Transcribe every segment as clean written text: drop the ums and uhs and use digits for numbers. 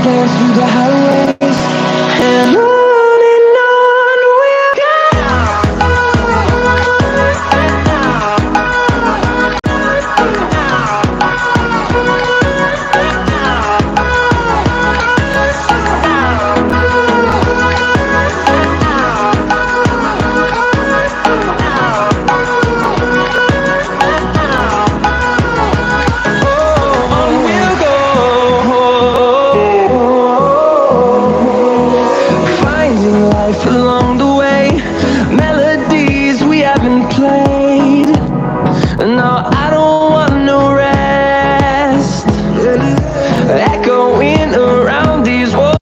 dance through the highways, and on we'll go. Along the way, melodies we haven't played. No, I don't want no rest. Echoing around these walls.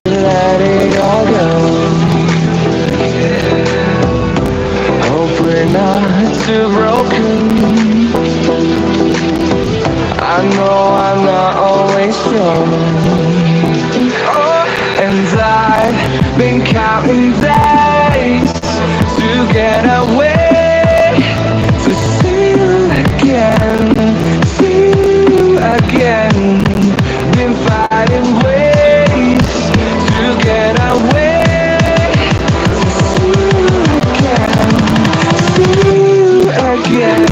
Let it all go. Hope we're not too broken. I know I'm not always strong. And I've been counting days to get away, to see you again, see you again. Been fighting ways to get away, to see you again, see you again.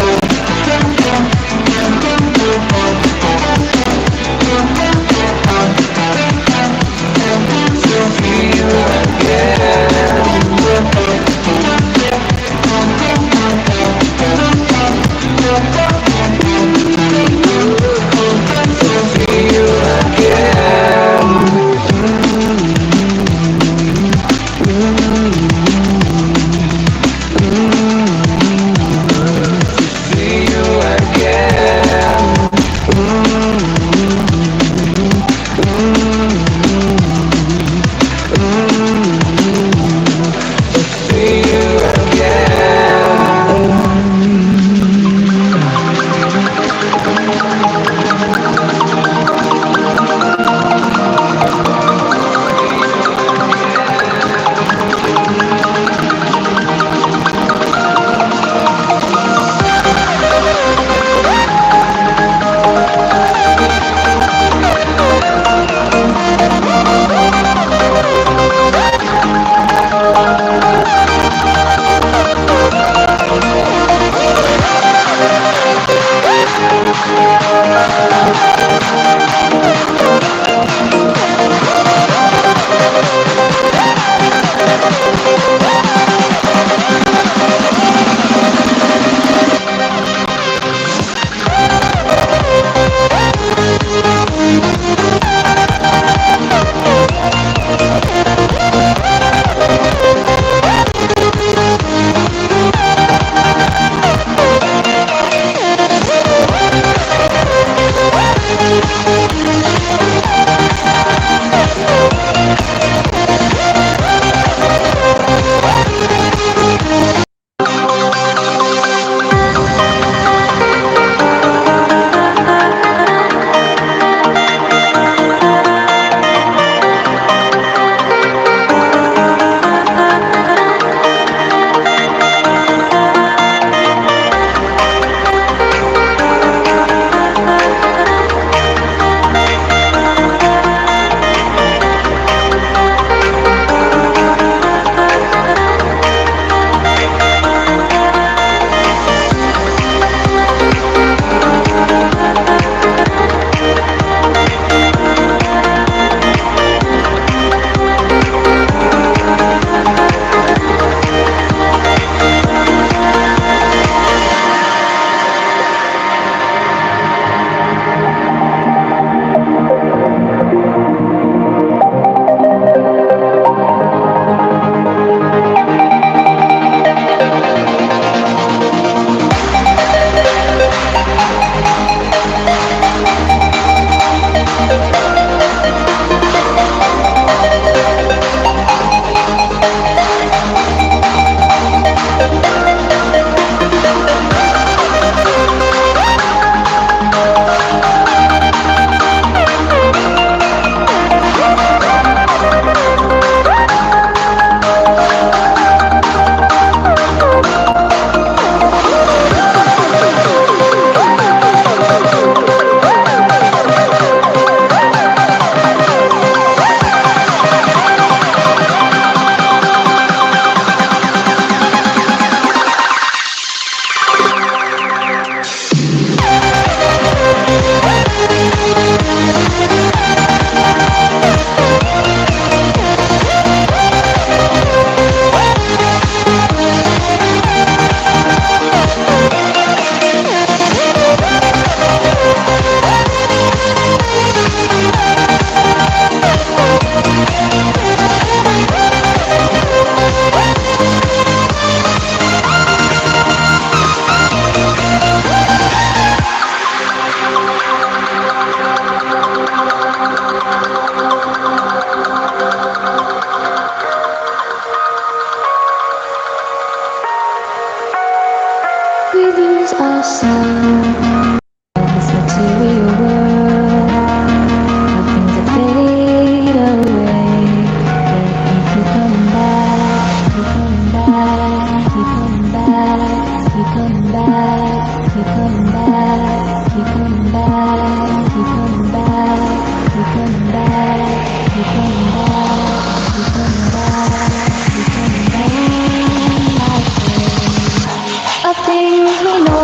sound of this material world, of things that fade away. Let me keep coming back, keep coming back, keep coming back, keep coming back, keep coming back, keep coming back, keep coming back, keep coming back, keep coming back, keep coming back, keep coming back. Of things we know.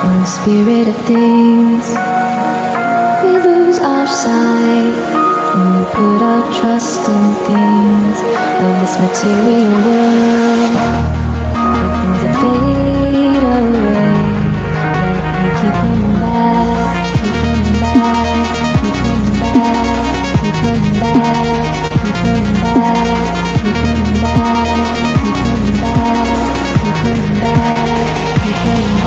In the spirit of things, we lose our sight when we put our trust in things of this material world, the things that fade away. Let me keep coming back, keep coming back, keep coming back, keep coming back, keep coming back, keep coming back, keep coming back, keep coming back, keep coming back.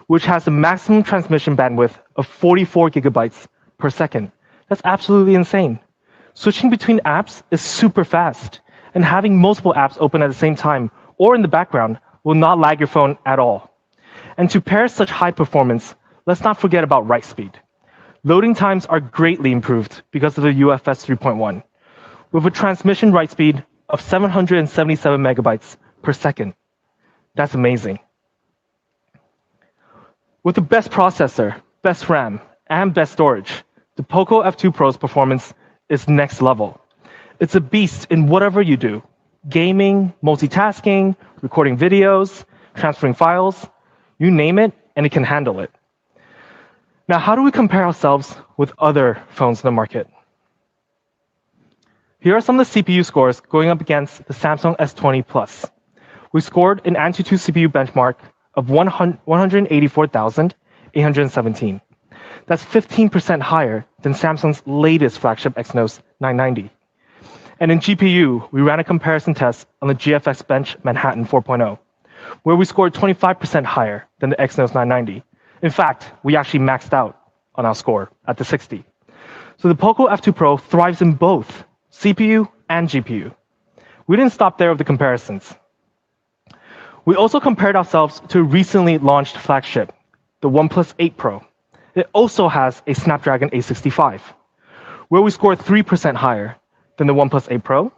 which has a maximum transmission bandwidth of 44 gigabytes per second. That's absolutely insane. Switching between apps is super fast, and having multiple apps open at the same time or in the background will not lag your phone at all. And to pair such high performance, let's not forget about write speed. Loading times are greatly improved because of the UFS 3.1, with a transmission write speed of 777 megabytes per second. That's amazing. With the best processor, best RAM, and best storage, the POCO F2 Pro's performance is next level. It's a beast in whatever you do: gaming, multitasking, recording videos, transferring files, you name it, and it can handle it. Now, how do we compare ourselves with other phones in the market? Here are some of the CPU scores going up against the Samsung S20 Plus. We scored an AnTuTu CPU benchmark of 184,817. That's 15% higher than Samsung's latest flagship Exynos 990. And in GPU, we ran a comparison test on the GFX Bench Manhattan 4.0, where we scored 25% higher than the Exynos 990. In fact, we actually maxed out on our score at the 60. So the POCO F2 Pro thrives in both CPU and GPU. We didn't stop there with the comparisons. We also compared ourselves to a recently launched flagship, the OnePlus 8 Pro. It also has a Snapdragon 865, where we scored 3% higher than the OnePlus 8 Pro.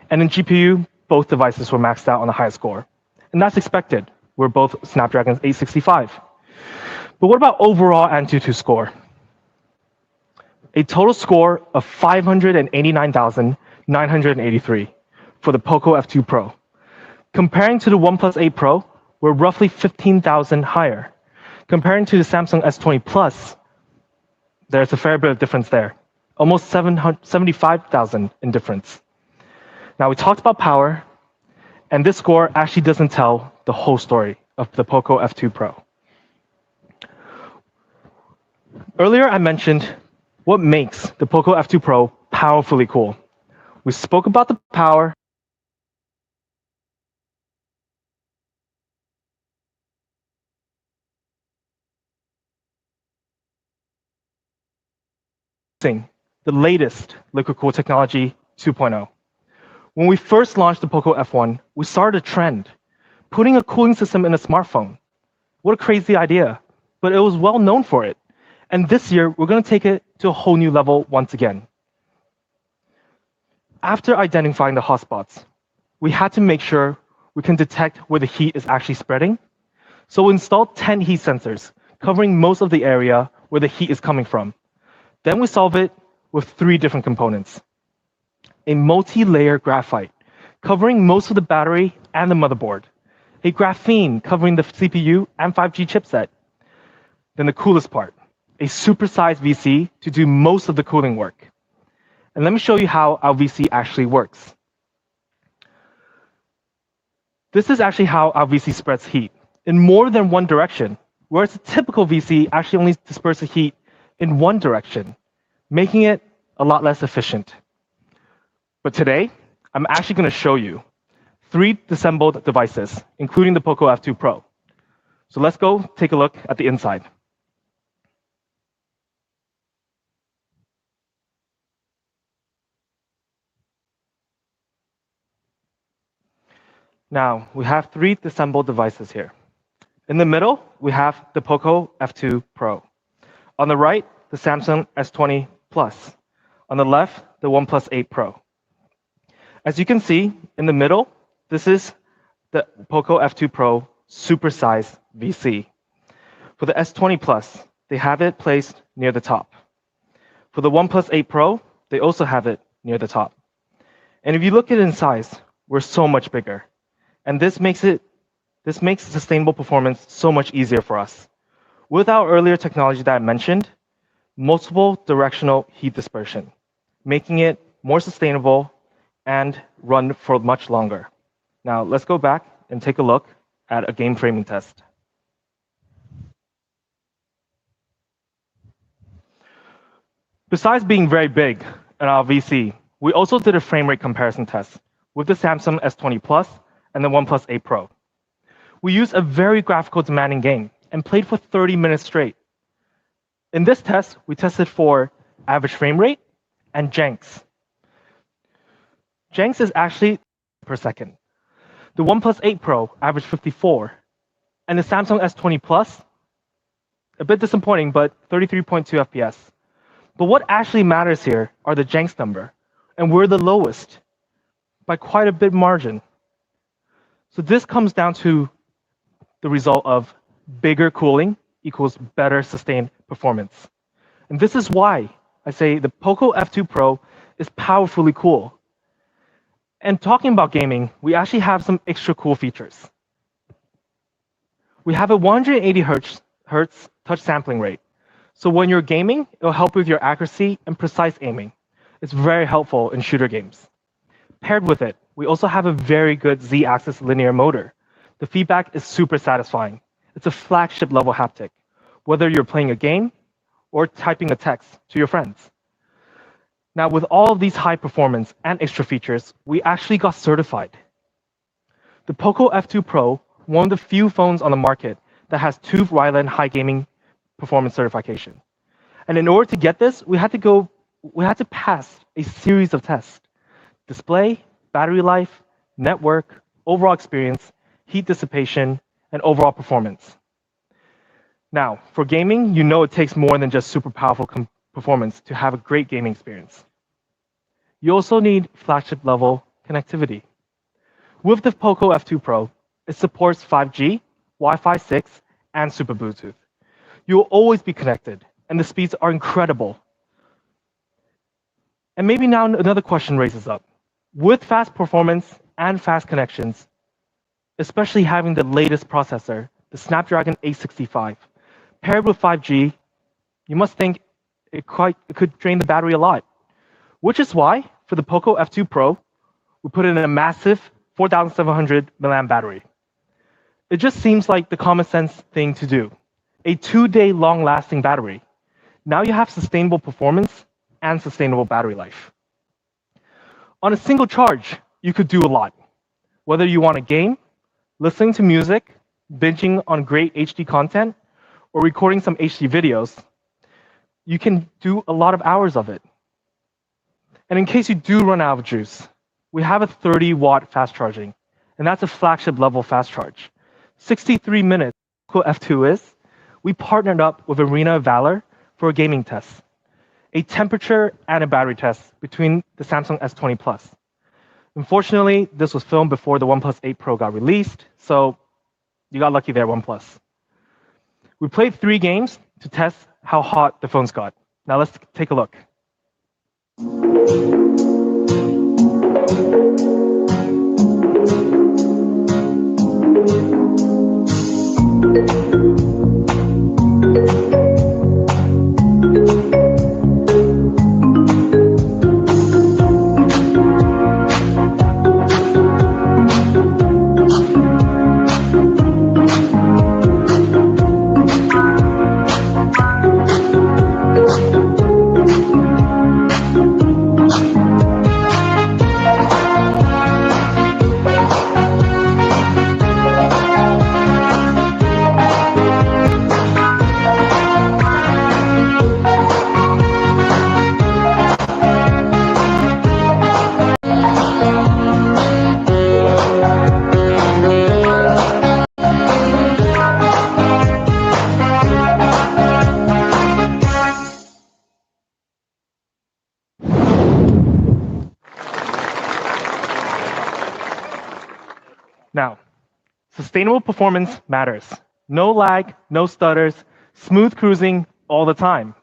And in GPU, both devices were maxed out on the highest score. And that's expected. We're both Snapdragon 865. But what about overall AnTuTu score? A total score of 589,983 for the POCO F2 Pro. Comparing to the OnePlus 8 Pro, we're roughly 15,000 higher. Comparing to the Samsung S20 Plus, there's a fair bit of difference there. Almost 75,000 in difference. Now, we talked about power, and this score actually doesn't tell the whole story of the POCO F2 Pro. Earlier, I mentioned what makes the POCO F2 Pro powerfully cool. We spoke about the power. The latest liquid cool technology 2.0. When we first launched the POCO F1, we started a trend, putting a cooling system in a smartphone. What a crazy idea, but it was well known for it. And this year, we're going to take it to a whole new level once again. After identifying the hotspots, we had to make sure we can detect where the heat is actually spreading. So we installed 10 heat sensors, covering most of the area where the heat is coming from. Then we solve it with 3 different components. A multi-layer graphite, covering most of the battery and the motherboard. A graphene, covering the CPU and 5G chipset. Then the coolest part, a supersized VC to do most of the cooling work. And let me show you how our VC actually works. This is actually how our VC spreads heat in more than one direction, whereas a typical VC actually only disperses heat in one direction, making it a lot less efficient. But today, I'm actually going to show you 3 disassembled devices, including the POCO F2 Pro. So let's go take a look at the inside. Now, we have 3 disassembled devices here. In the middle, we have the POCO F2 Pro. On the right, the Samsung S20 Plus. On the left, the OnePlus 8 Pro. As you can see, in the middle, this is the POCO F2 Pro supersized VC. For the S20 Plus, they have it placed near the top. For the OnePlus 8 Pro, they also have it near the top. And if you look at it in size, we're so much bigger. And this makes sustainable performance so much easier for us. With our earlier technology that I mentioned, multiple directional heat dispersion, making it more sustainable and run for much longer. Now, let's go back and take a look at a game framing test. Besides being very big in our VC, we also did a frame rate comparison test with the Samsung S20 Plus and the OnePlus 8 Pro. We used a very graphical demanding game and played for 30 minutes straight. In this test, we tested for average frame rate and janks. Janks is actually per second. The OnePlus 8 Pro averaged 54, and the Samsung S20 Plus, a bit disappointing, but 33.2 FPS. But what actually matters here are the Jenks number, and we're the lowest by quite a bit margin. So this comes down to the result of bigger cooling equals better sustained performance. And this is why I say the POCO F2 Pro is powerfully cool. And talking about gaming, we actually have some extra cool features. We have a 180 hertz touch sampling rate. So when you're gaming, it'll help with your accuracy and precise aiming. It's very helpful in shooter games. Paired with it, we also have a very good Z-axis linear motor. The feedback is super satisfying. It's a flagship level haptic, whether you're playing a game or typing a text to your friends. Now, with all of these high performance and extra features, we actually got certified. The POCO F2 Pro, one of the few phones on the market that has 2 Ryland high gaming performance certification. And in order to get this, we had to pass a series of tests: display, battery life, network, overall experience, heat dissipation, and overall performance. Now, for gaming, you know it takes more than just super powerful performance to have a great gaming experience. You also need flagship level connectivity. With the POCO F2 Pro, it supports 5G, Wi-Fi 6, and Super Bluetooth. You will always be connected, and the speeds are incredible. And maybe now another question raises up. With fast performance and fast connections, especially having the latest processor, the Snapdragon 865, paired with 5G, you must think it could drain the battery a lot. Which is why, for the POCO F2 Pro, we put in a massive 4,700 mAh battery. It just seems like the common sense thing to do. A 2-day long-lasting battery. Now you have sustainable performance and sustainable battery life. On a single charge, you could do a lot. Whether you want to game, listening to music, binging on great HD content, or recording some HD videos, you can do a lot of hours of it. And in case you do run out of juice, we have a 30-watt fast charging, and that's a flagship level fast charge. 63 minutes, F2 is. We partnered up with Arena of Valor for a gaming test, a temperature and a battery test between the Samsung S20 Plus. Unfortunately, this was filmed before the OnePlus 8 Pro got released, so you got lucky there, OnePlus. We played 3 games to test how hot the phones got. Now let's take a look. Now, sustainable performance matters. No lag, no stutters, smooth cruising all the time.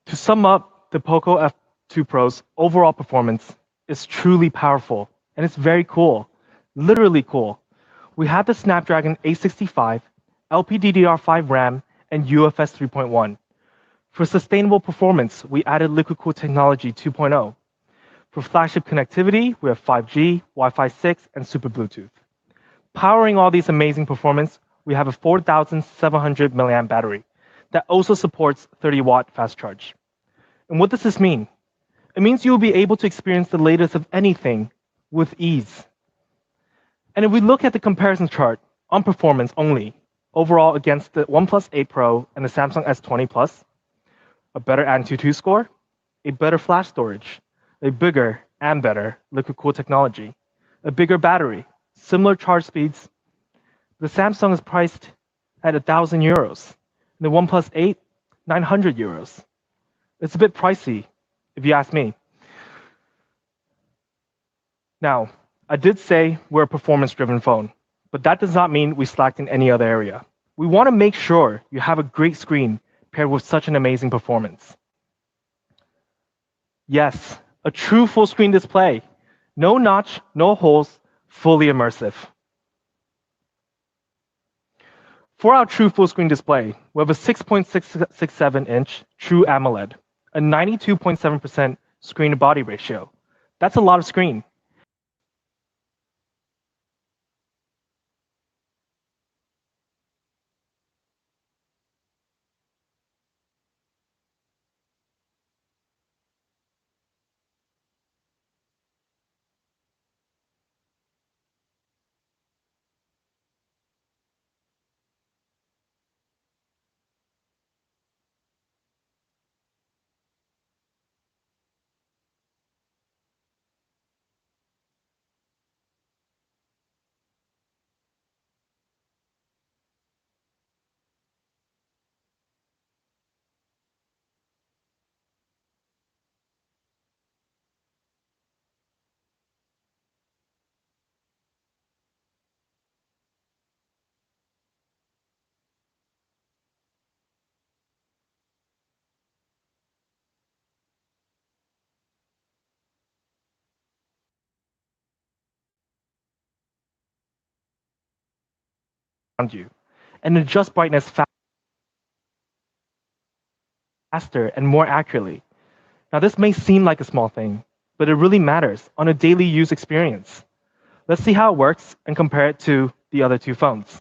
To sum up, the POCO F2 Pro's overall performance is truly powerful, and it's very cool, literally cool. We have the Snapdragon 865, LPDDR5 RAM, and UFS 3.1. For sustainable performance, we added liquid cooled technology 2.0. For flagship connectivity, we have 5G, Wi-Fi 6, and Super Bluetooth. Powering all these amazing performance, we have a 4,700 mAh battery that also supports 30-watt fast charge. And what does this mean? It means you'll be able to experience the latest of anything with ease. And if we look at the comparison chart on performance only, overall against the OnePlus 8 Pro and the Samsung S20 Plus, a better Antutu score, a better flash storage, a bigger and better liquid cooled technology, a bigger battery, similar charge speeds. The Samsung is priced at €1,000, and the OnePlus 8, €900. It's a bit pricey, if you ask me. Now, I did say we're a performance-driven phone, but that does not mean we slacked in any other area. We want to make sure you have a great screen paired with such an amazing performance. Yes, a true full screen display. No notch, no holes, fully immersive. For our true full screen display, we have a 6.667-inch True AMOLED, a 92.7% screen to body ratio. That's a lot of screen. Around you, and adjust brightness faster and more accurately. Now, this may seem like a small thing, but it really matters on a daily use experience. Let's see how it works and compare it to the other two phones.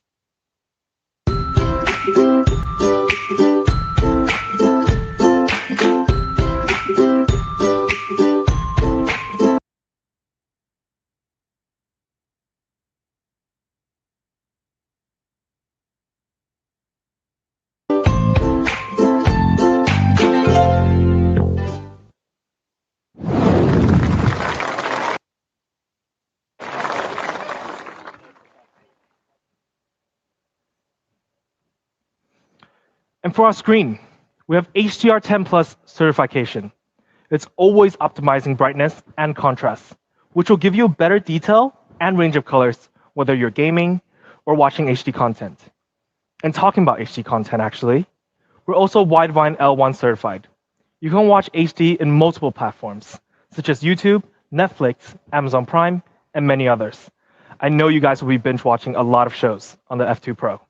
And for our screen, we have HDR10 Plus certification. It's always optimizing brightness and contrast, which will give you better detail and range of colors, whether you're gaming or watching HD content. And talking about HD content, actually, we're also Widevine L1 certified. You can watch HD in multiple platforms, such as YouTube, Netflix, Amazon Prime, and many others. I know you guys will be binge watching a lot of shows on the F2 Pro.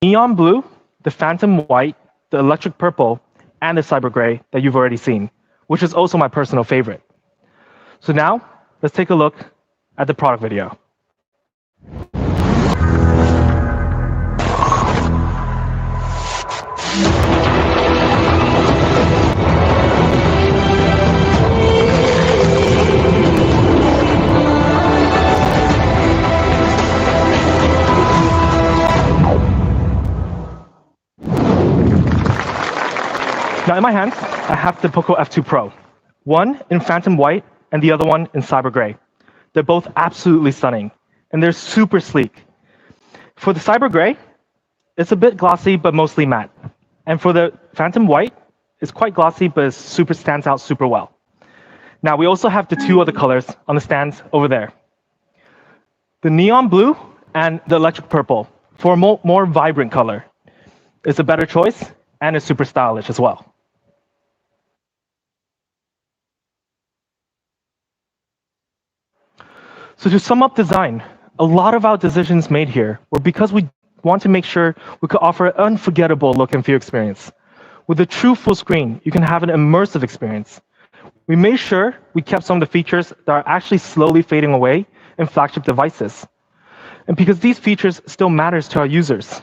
neon blue, the phantom white, the electric purple, and the cyber gray that you've already seen, which is also my personal favorite. So now, let's take a look at the product video. Now in my hands, I have the POCO F2 Pro. One in phantom white and the other one in cyber gray. They're both absolutely stunning, and they're super sleek. For the cyber gray, it's a bit glossy, but mostly matte. And for the phantom white, it's quite glossy, but it stands out super well. Now we also have the two other colors on the stands over there. The neon blue and the electric purple for a more vibrant color. It's a better choice, and it's super stylish as well. So to sum up design, a lot of our decisions made here were because we want to make sure we could offer an unforgettable look and feel experience. With a true full screen, you can have an immersive experience. We made sure we kept some of the features that are actually slowly fading away in flagship devices. And because these features still matters to our users.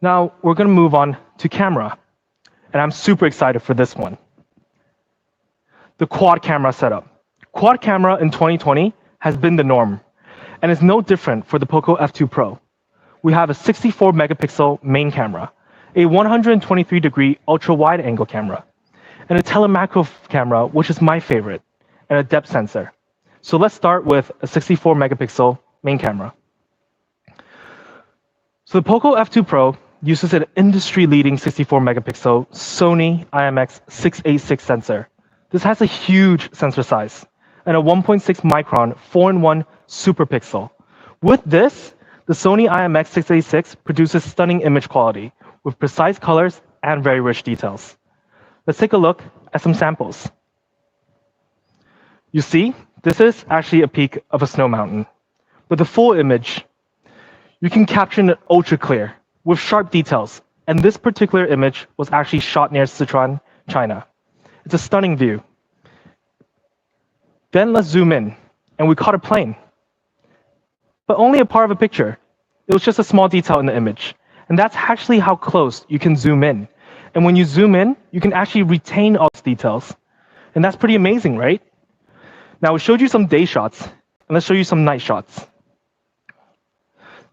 Now, we're going to move on to camera. And I'm super excited for this one. The quad camera setup. Quad camera in 2020 has been the norm, and it's no different for the POCO F2 Pro. We have a 64 megapixel main camera, a 123-degree ultra-wide angle camera, and a telemacro camera, which is my favorite, and a depth sensor. So let's start with a 64 megapixel main camera. So the POCO F2 Pro uses an industry-leading 64 megapixel Sony IMX686 sensor. This has a huge sensor size and a 1.6 micron 4-in-1 super pixel. With this, the Sony IMX686 produces stunning image quality with precise colors and very rich details. Let's take a look at some samples. You see, this is actually a peak of a snow mountain. But the full image, you can capture it ultra clear with sharp details. And this particular image was actually shot near Sichuan, China. It's a stunning view. Then let's zoom in, and we caught a plane. But only a part of a picture. It was just a small detail in the image. And that's actually how close you can zoom in. And when you zoom in, you can actually retain all these details. And that's pretty amazing, right? Now, we showed you some day shots, and let's show you some night shots.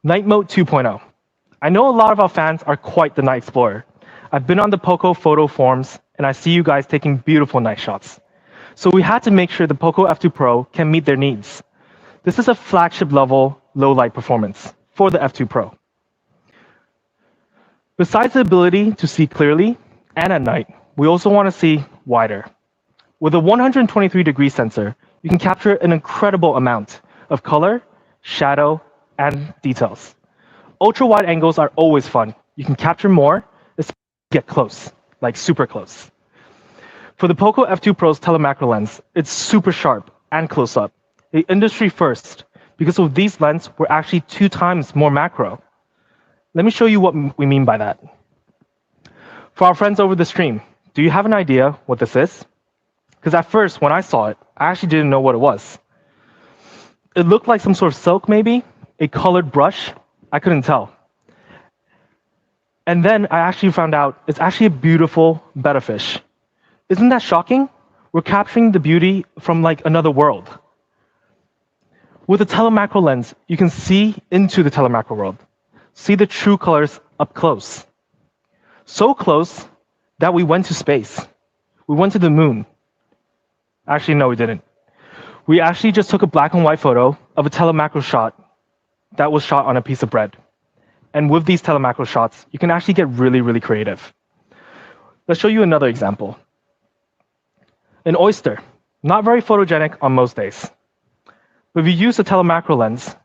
Night Mode 2.0. I know a lot of our fans are quite the night explorer. I've been on the POCO photo forums, and I see you guys taking beautiful night shots. So we had to make sure the POCO F2 Pro can meet their needs. This is a flagship level low light performance for the F2 Pro. Besides the ability to see clearly and at night, we also want to see wider. With a 123-degree sensor, you can capture an incredible amount of color, shadow, and details. Ultra-wide angles are always fun. You can capture more, get close, like super close. For the POCO F2 Pro's telemacro lens, it's super sharp and close-up. The industry first, because with these lenses, we're actually 2 times more macro. Let me show you what we mean by that. For our friends over the stream, do you have an idea what this is? Because at first, when I saw it, I actually didn't know what it was. It looked like some sort of silk, maybe, a colored brush. I couldn't tell. And then I actually found out it's actually a beautiful betta fish. Isn't that shocking? We're capturing the beauty from like another world. With a telemacro lens, you can see into the telemacro world, see the true colors up close. So close that we went to space. We went to the moon. Actually, no, we didn't. We actually just took a black and white photo of a telemacro shot that was shot on a piece of bread. And with these telemacro shots, you can actually get really, really creative. Let's show you another example. An oyster, not very photogenic on most days. But if you use a telemacro lens,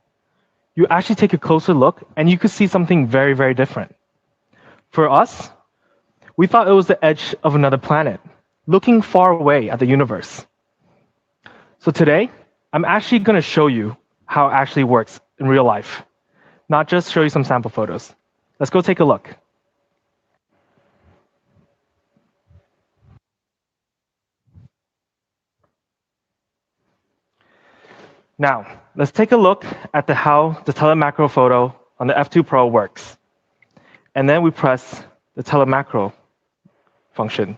you actually take a closer look and you could see something very, very different. For us, we thought it was the edge of another planet, looking far away at the universe. So today, I'm actually going to show you how it actually works in real life, not just show you some sample photos. Let's go take a look. Now, let's take a look at how the telemacro photo on the F2 Pro works. And then we press the telemacro function.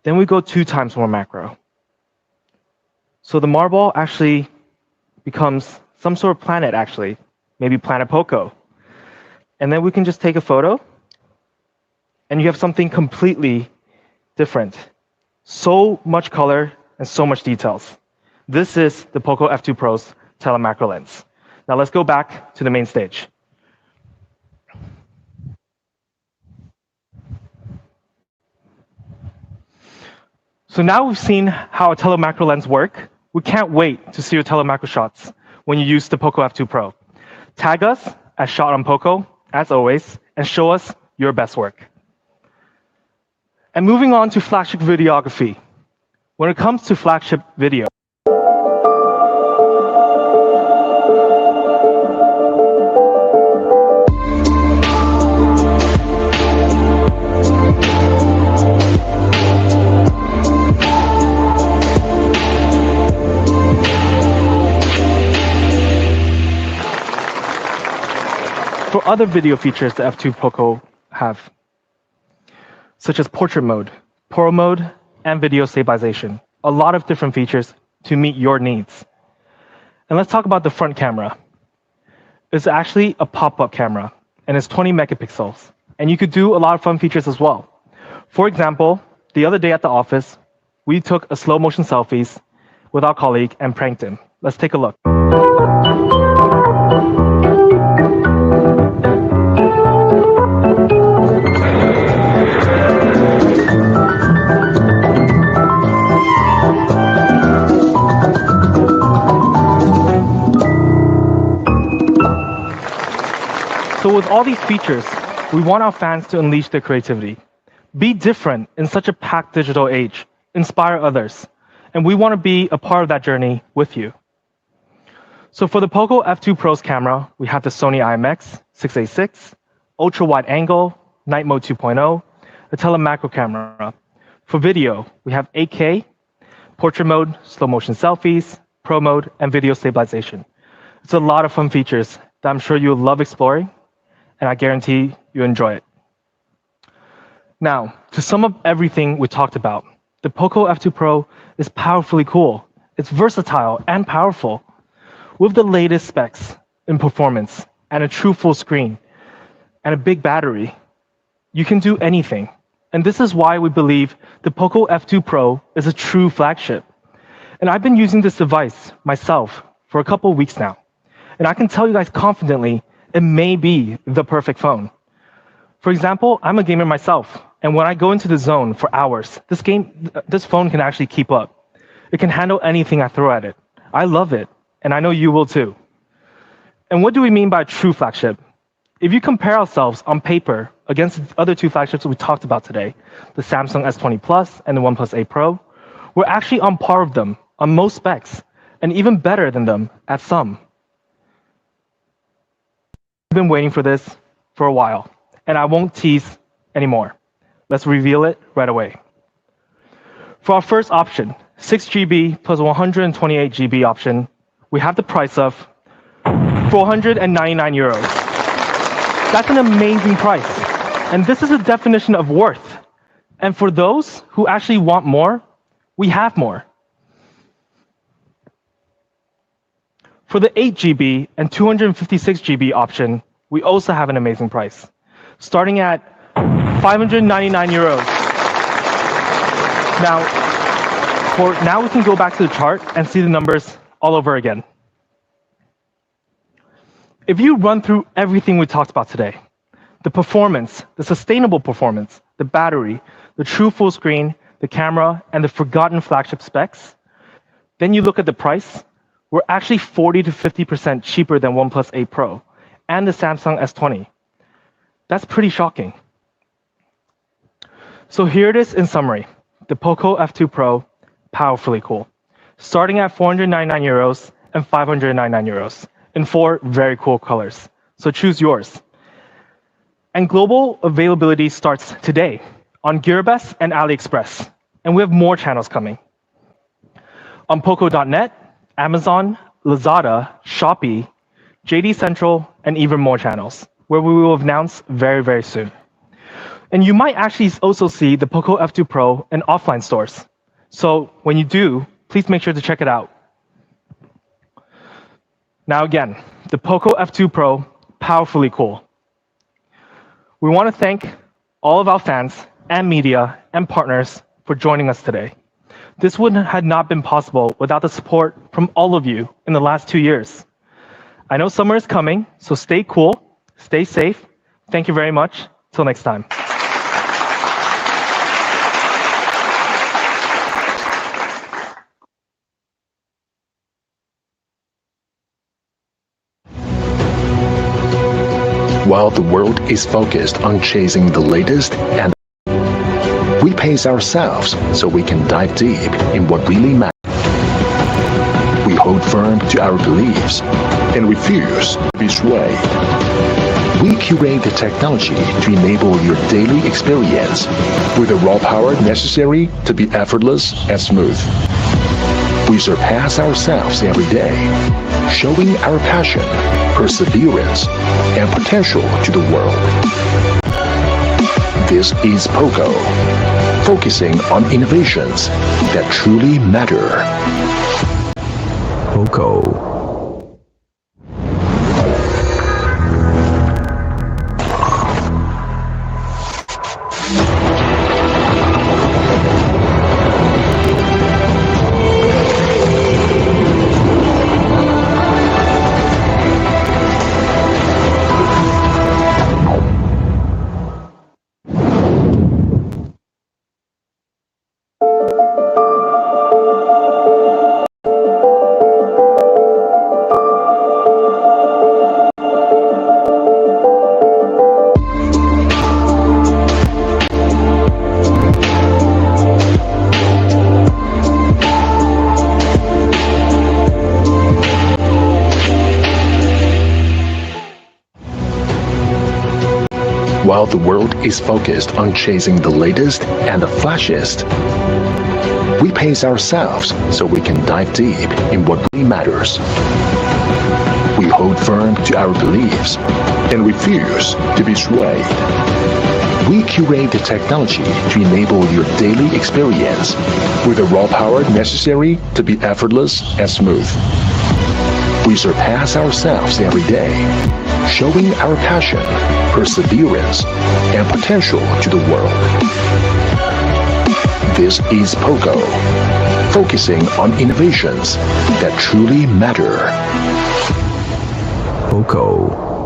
Then we go 2 times more macro. So the marble actually becomes some sort of planet, actually, maybe planet POCO. And then we can just take a photo, and you have something completely different. So much color and so much details. This is the POCO F2 Pro's telemacro lens. Now let's go back to the main stage. So now we've seen how a telemacro lens work. We can't wait to see your telemacro shots when you use the POCO F2 Pro. Tag us at Shot on POCO, as always, and show us your best work. And moving on to flagship videography. When it comes to flagship video, for other video features the F2 POCO have, such as portrait mode, pro mode, and video stabilization. A lot of different features to meet your needs. And let's talk about the front camera. It's actually a pop-up camera, and it's 20 megapixels. And you could do a lot of fun features as well. For example, the other day at the office, we took a slow motion selfies with our colleague and pranked him. Let's take a look. So with all these features, we want our fans to unleash their creativity. Be different in such a packed digital age. Inspire others. And we want to be a part of that journey with you. So for the POCO F2 Pro's camera, we have the Sony IMX6A6, ultra wide angle, night mode 2.0, a telemacro camera. For video, we have 8K, portrait mode, slow motion selfies, pro mode, and video stabilization. It's a lot of fun features that I'm sure you'll love exploring, and I guarantee you enjoy it. Now, to sum up everything we talked about, the POCO F2 Pro is powerfully cool. It's versatile and powerful. With the latest specs in performance and a true full screen and a big battery, you can do anything. And this is why we believe the POCO F2 Pro is a true flagship. And I've been using this device myself for a couple of weeks now. And I can tell you guys confidently, it may be the perfect phone. For example, I'm a gamer myself, and when I go into the zone for hours, this phone can actually keep up. It can handle anything I throw at it. I love it, and I know you will too. And what do we mean by true flagship? If you compare ourselves on paper against the other 2 flagships we talked about today, the Samsung S20 Plus and the OnePlus 8 Pro, we're actually on par with them on most specs, and even better than them at some. I've been waiting for this for a while, and I won't tease anymore. Let's reveal it right away. For our first option, 6 GB plus 128 GB option, we have the price of 499 euros. That's an amazing price, and this is a definition of worth. And for those who actually want more, we have more. For the 8 GB and 256 GB option, we also have an amazing price, starting at 599 euros. Now we can go back to the chart and see the numbers all over again. If you run through everything we talked about today, the performance, the sustainable performance, the battery, the true full screen, the camera, and the forgotten flagship specs, then you look at the price, we're actually 40 to 50% cheaper than OnePlus 8 Pro and the Samsung S20. That's pretty shocking. So here it is in summary. The POCO F2 Pro, powerfully cool. Starting at 499 euros and 599 euros in 4 very cool colors. So choose yours. And global availability starts today on Gearbest and AliExpress. And we have more channels coming. On POCO.net, Amazon, Lazada, Shopee, JD Central, and even more channels, where we will announce very, very soon. And you might actually also see the POCO F2 Pro in offline stores. So when you do, please make sure to check it out. Now again, the POCO F2 Pro, powerfully cool. We want to thank all of our fans and media and partners for joining us today. This would have not been possible without the support from all of you in the last 2 years. I know summer is coming, so stay cool, stay safe. Thank you very much. Till next time. While the world is focused on chasing the latest, and we pace ourselves so we can dive deep in what really matters. We hold firm to our beliefs and refuse to be swayed. We curate the technology to enable your daily experience with the raw power necessary to be effortless and smooth. We surpass ourselves every day, showing our passion, perseverance, and potential to the world. This is POCO, focusing on innovations that truly matter. POCO. While the world is focused on chasing the latest and the flashiest, we pace ourselves so we can dive deep in what really matters. We hold firm to our beliefs and refuse to be swayed. We curate the technology to enable your daily experience with the raw power necessary to be effortless and smooth. We surpass ourselves every day, showing our passion, perseverance, and potential to the world. This is POCO, focusing on innovations that truly matter. POCO.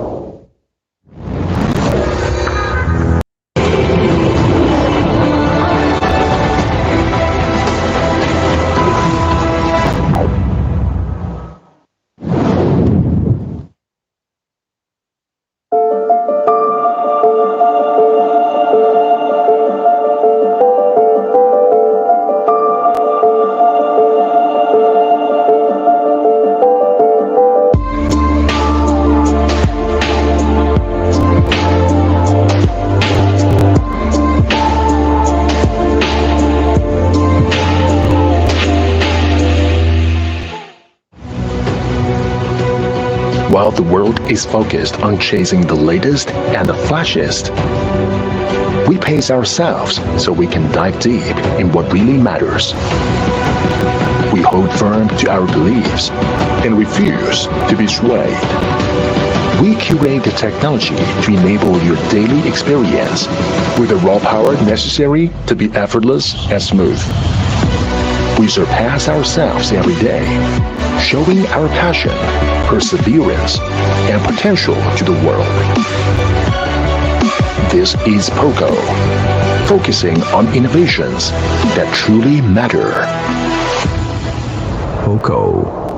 While the world is focused on chasing the latest and the flashiest, we pace ourselves so we can dive deep in what really matters. We hold firm to our beliefs and refuse to be swayed. We curate the technology to enable your daily experience with the raw power necessary to be effortless and smooth. We surpass ourselves every day, showing our passion, perseverance, and potential to the world. This is POCO, focusing on innovations that truly matter. POCO.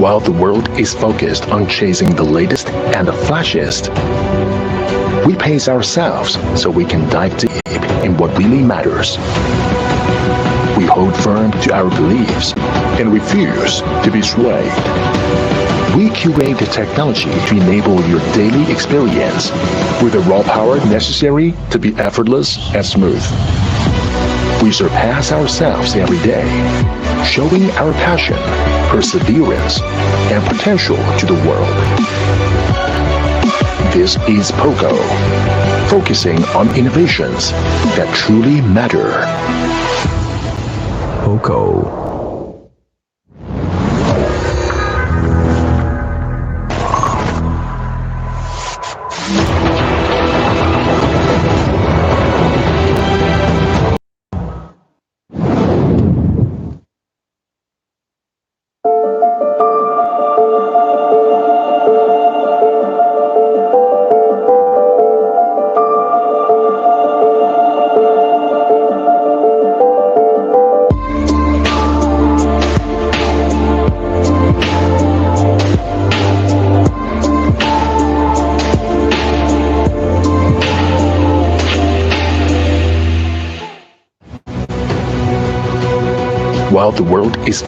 While the world is focused on chasing the latest and the flashiest, we pace ourselves so we can dive deep in what really matters. We hold firm to our beliefs and refuse to be swayed. We curate the technology to enable your daily experience with the raw power necessary to be effortless and smooth. We surpass ourselves every day, showing our passion, perseverance, and potential to the world. This is POCO, focusing on innovations that truly matter. POCO. While the world is